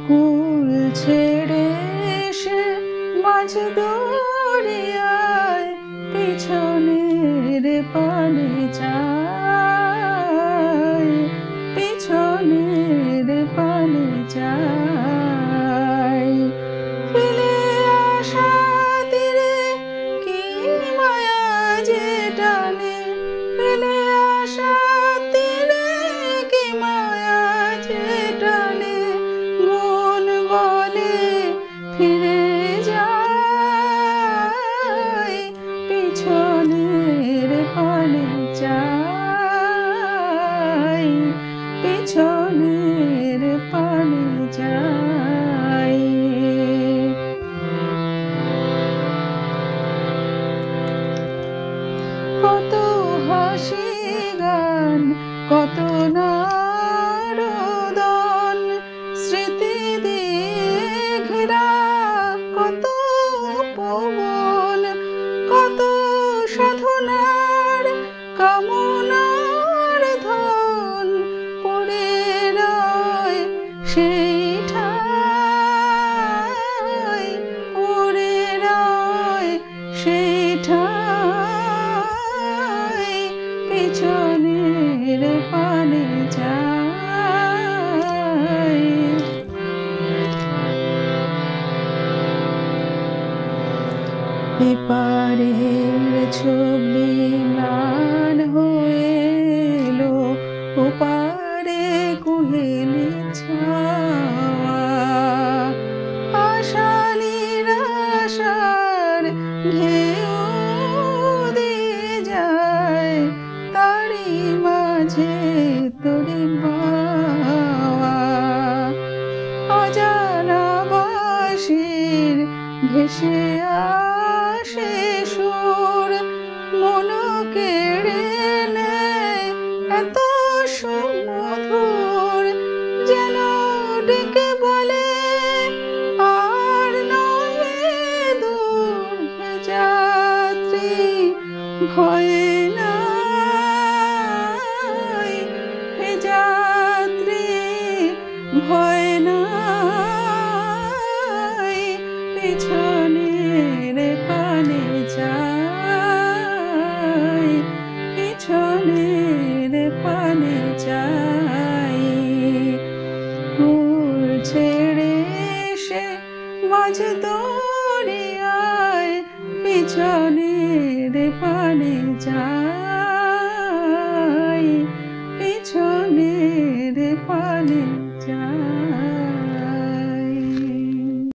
কুল ছেড়ে এসে মাঝ দরিয়ায় পিছনের পানে যায়, পিছনের পানে যায়। ফেলে আসা তীরে কি মায়া যে টানে, ফেলে আসা তীরে কি মায়া যে টানে, মন বলে ফিরে যায়, পিছনের পানে যায়, পিছনের পানে যায়। কত হাসি গান, কত নারদন, স্মৃতি দিয়ে ঘেরা কত পবন, কত সাধনার কামনার ধন পড়ে রয় সেই ঠাই, পড়ে রয় সেই ঠাই, পিছনের পানে যায়। এপারের ছবি ম্লান হয়ে এলো, ওপারে কুহেলি ছাওয়া, আশা নিরাশার ঢেউ দিয়ে যায়, তারই মাঝে তোরে বাওয়া। অজানা বাঁশির ভেসে আসে সুর, মন কেড়ে নেয় এত সুমধুর, যেন ডেকে বলে আর নহে দূর। হে যাত্রী ভয়ে নাই, হে যাত্রী ভয় নাই, পিছনের পানে যায়, পিছনের পানে যায়। কুল ছেড়ে এসে মাঝ দরিয়ায় পিছনের পানে যায়।